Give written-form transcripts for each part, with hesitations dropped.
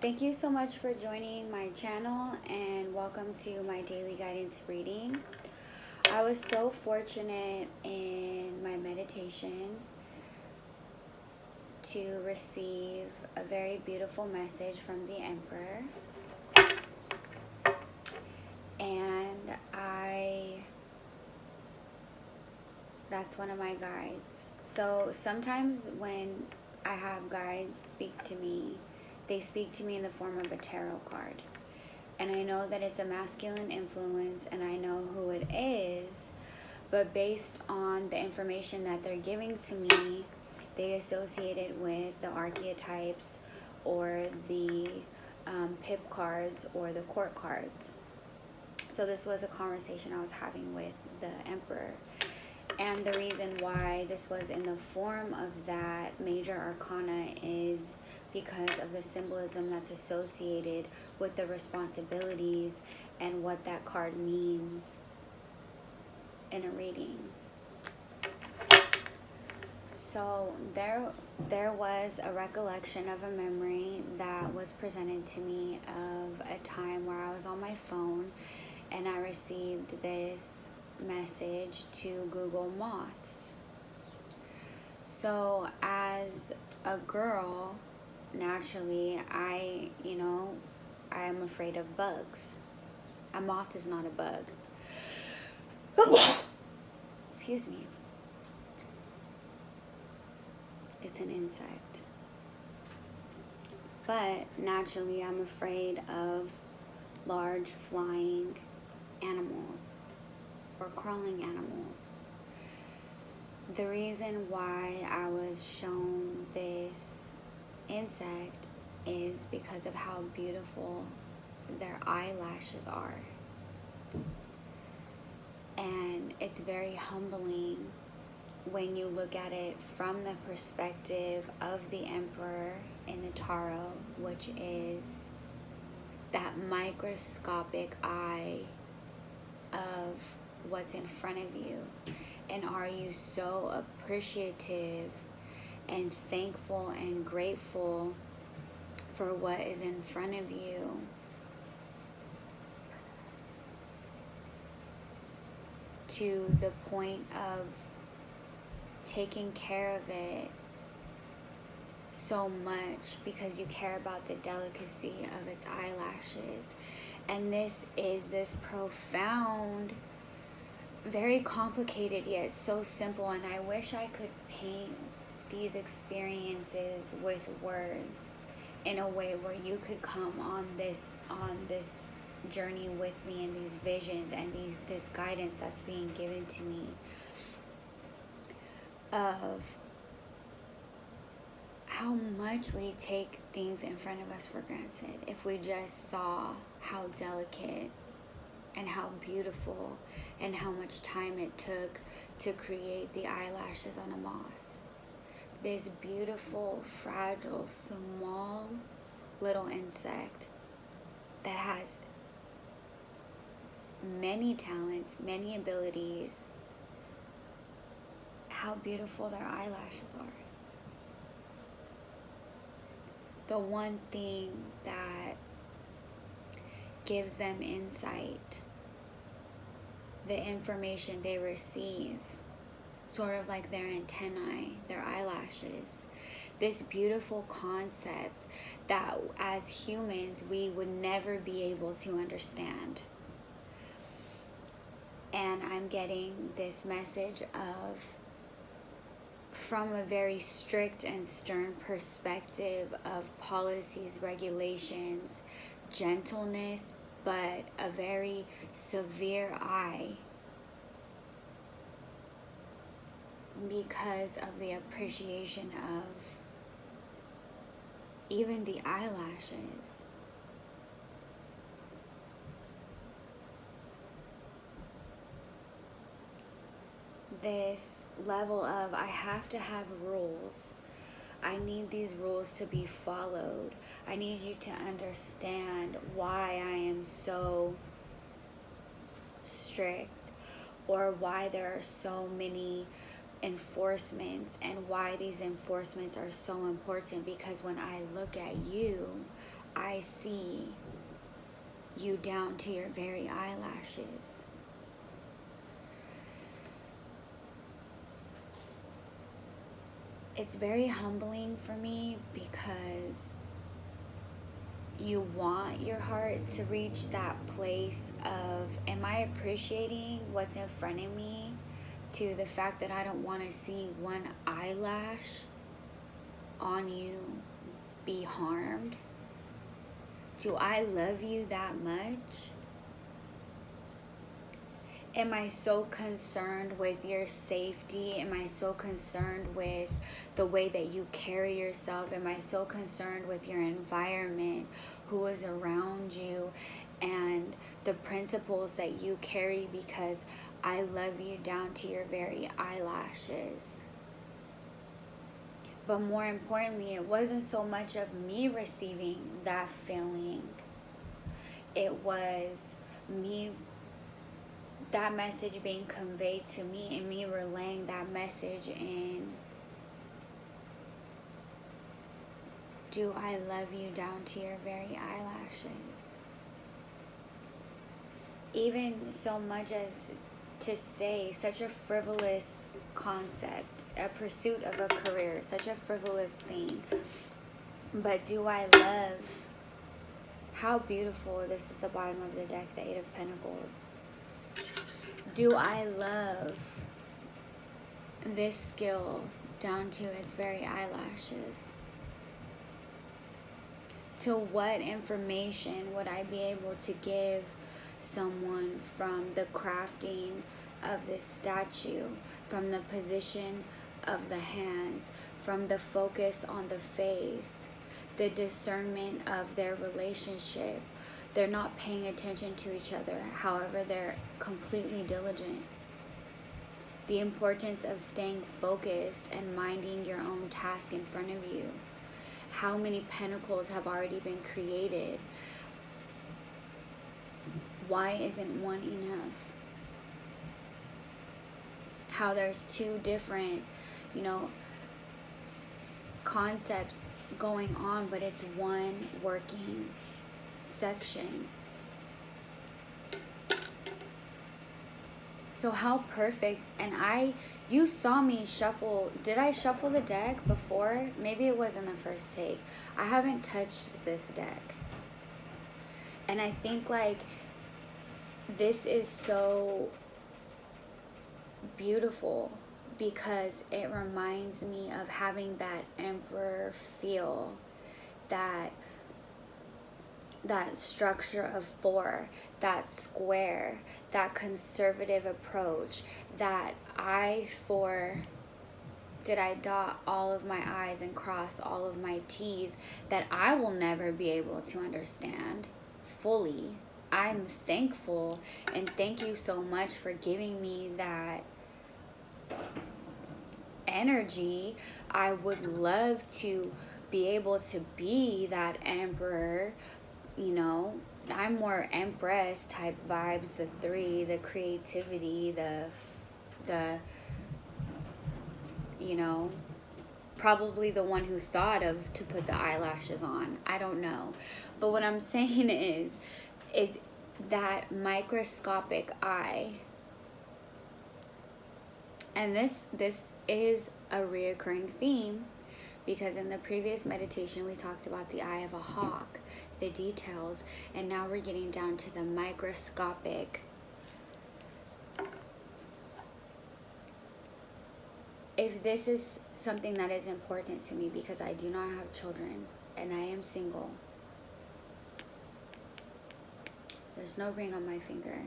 Thank you so much for joining my channel and welcome to my daily guidance reading. I was so fortunate in my meditation to receive a very beautiful message from the Emperor, and that's one of my guides. So sometimes when I have guides speak to me, they speak to me in the form of a tarot card. And I know that it's a masculine influence and I know who it is, but based on the information that they're giving to me, they associate it with the archetypes or the pip cards or the court cards. So this was a conversation I was having with the Emperor. And the reason why this was in the form of that major arcana is because of the symbolism that's associated with the responsibilities and what that card means in a reading. So there was a recollection of a memory that was presented to me of a time where I was on my phone and I received this message to Google moths. So as a girl, naturally, I am afraid of bugs. A moth is not a bug. Excuse me. It's an insect. But naturally, I'm afraid of large flying animals or crawling animals. The reason why I was shown this insect is because of how beautiful their eyelashes are. And it's very humbling when you look at it from the perspective of the Emperor in the Tarot, which is that microscopic eye of what's in front of you. And are you so appreciative and thankful and grateful for what is in front of you? To the point of taking care of it so much because you care about the delicacy of its eyelashes. And this is this profound, very complicated yet so simple, and I wish I could paint these experiences with words in a way where you could come on this journey with me, and these visions and this guidance that's being given to me of how much we take things in front of us for granted. If we just saw how delicate and how beautiful and how much time it took to create the eyelashes on a moth. This beautiful, fragile, small little insect that has many talents, many abilities. How beautiful their eyelashes are. The one thing that gives them insight, the information they receive, sort of like their antennae, their eyelashes. This beautiful concept that as humans we would never be able to understand. And I'm getting this message of, from a very strict and stern perspective of policies, regulations, gentleness, but a very severe eye because of the appreciation of even the eyelashes. This level of, I have to have rules. I need these rules to be followed. I need you to understand why I am so strict, or why there are so many enforcements, and why these enforcements are so important. Because when I look at you, I see you down to your very eyelashes. It's very humbling for me because you want your heart to reach that place of, am I appreciating what's in front of me, to the fact that I don't want to see one eyelash on you be harmed? Do I love you that much? Am I so concerned with your safety? Am I so concerned with the way that you carry yourself? Am I so concerned with your environment, who is around you, and the principles that you carry, because I love you down to your very eyelashes? But more importantly, it wasn't so much of me receiving that feeling. It was me, that message being conveyed to me, and me relaying that message in, do I love you down to your very eyelashes? Even so much as to say such a frivolous concept, a pursuit of a career, such a frivolous thing. But do I love, how beautiful, this is the bottom of the deck, the Eight of Pentacles. Do I love this skill down to its very eyelashes? To what information would I be able to give someone from the crafting of this statue, from the position of the hands, from the focus on the face, the discernment of their relationship? They're not paying attention to each other, however, they're completely diligent. The importance of staying focused and minding your own task in front of you. How many pentacles have already been created? Why isn't one enough? How there's two different, concepts going on, but it's one working section. So how perfect. And you saw me shuffle. Did I shuffle the deck before? Maybe it was in the first take. I haven't touched this deck. And I think this is so beautiful because it reminds me of having that emperor feel, that structure of 4, that square, that conservative approach, that did I dot all of my I's and cross all of my T's, that I will never be able to understand fully. I'm thankful, and thank you so much for giving me that energy. I would love to be able to be that emperor. I'm more empress type vibes, the 3, the creativity, the probably the one who thought of to put the eyelashes on. I don't know. But what I'm saying is that microscopic eye. And this is a reoccurring theme, because in the previous meditation we talked about the eye of a hawk, the details, and now we're getting down to the microscopic. If this is something that is important to me, because I do not have children and I am single, there's no ring on my finger.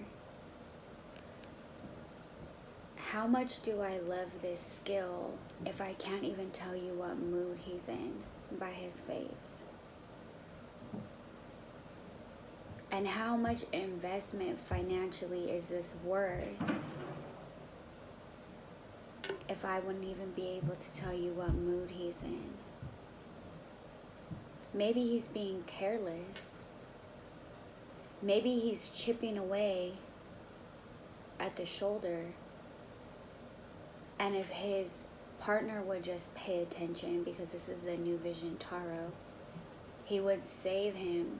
How much do I love this skill if I can't even tell you what mood he's in by his face? And how much investment financially is this worth if I wouldn't even be able to tell you what mood he's in? Maybe he's being careless. Maybe he's chipping away at the shoulder. And if his partner would just pay attention, because this is the New Vision Tarot, He would save him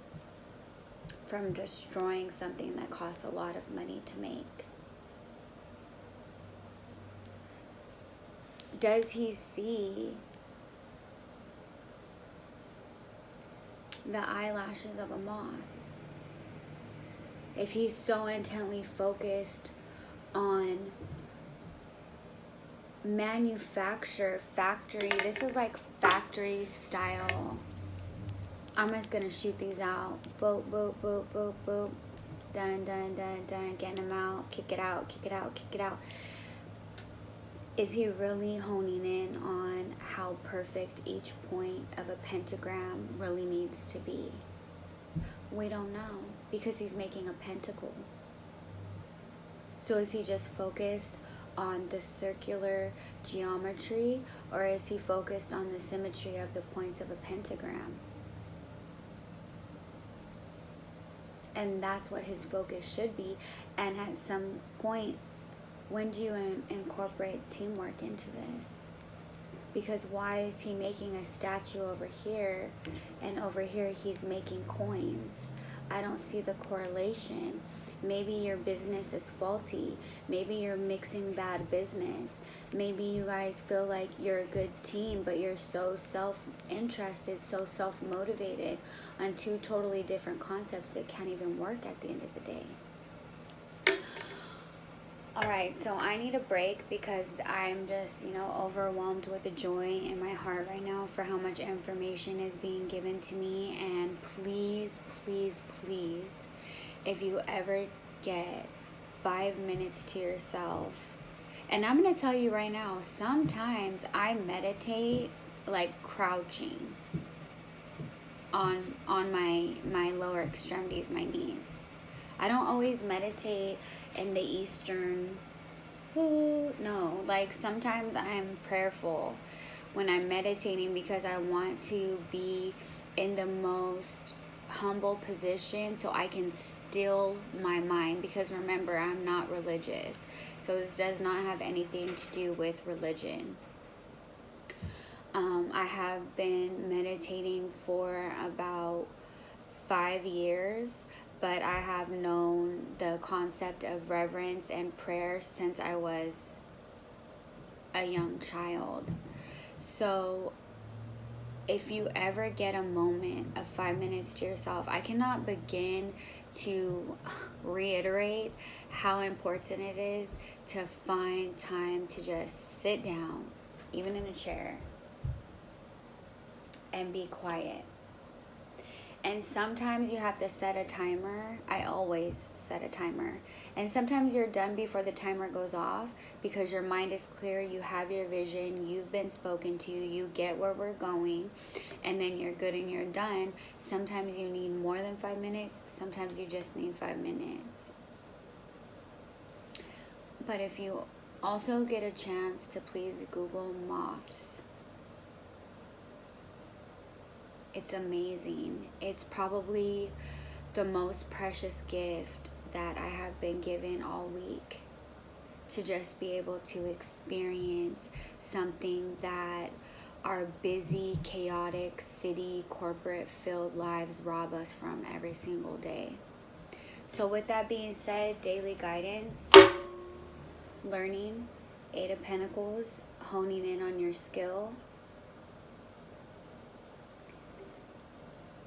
from destroying something that costs a lot of money to make. Does he see the eyelashes of a moth? If he's so intently focused on factory, this is like factory style. I'm just gonna shoot these out. Boop, boop, boop, boop, boop. Done, done, done, done. Getting them out. Kick it out, kick it out, kick it out. Is he really honing in on how perfect each point of a pentagram really needs to be? We don't know, because he's making a pentacle. So is he just focused on the circular geometry, or is he focused on the symmetry of the points of a pentagram? And that's what his focus should be. And at some point, when do you incorporate teamwork into this? Because why is he making a statue over here, and over here he's making coins? I don't see the correlation. Maybe your business is faulty. Maybe you're mixing bad business. Maybe you guys feel like you're a good team, but you're so self-interested, so self-motivated on two totally different concepts that can't even work at the end of the day. Alright, so I need a break because I'm just, overwhelmed with the joy in my heart right now for how much information is being given to me. And please, please, please, if you ever get 5 minutes to yourself, and I'm going to tell you right now, sometimes I meditate like crouching on my lower extremities, my knees. I don't always meditate in the Eastern, no, like sometimes I'm prayerful when I'm meditating, because I want to be in the most humble position so I can still my mind, because remember, I'm not religious, so this does not have anything to do with religion. I have been meditating for about 5 years, but I have known the concept of reverence and prayer since I was a young child. So if you ever get a moment of 5 minutes to yourself, I cannot begin to reiterate how important it is to find time to just sit down, even in a chair, and be quiet. And sometimes you have to set a timer. I always set a timer. And sometimes you're done before the timer goes off, because your mind is clear, you have your vision, you've been spoken to, you get where we're going, and then you're good and you're done. Sometimes you need more than 5 minutes. Sometimes you just need 5 minutes. But if you also get a chance to please Google moths. It's amazing. It's probably the most precious gift that I have been given all week, to just be able to experience something that our busy, chaotic, city, corporate-filled lives rob us from every single day. So with that being said, daily guidance, learning, 8 of Pentacles, honing in on your skill.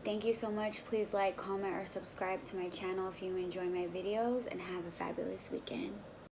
Thank you so much. Please like, comment, or subscribe to my channel if you enjoy my videos, and have a fabulous weekend.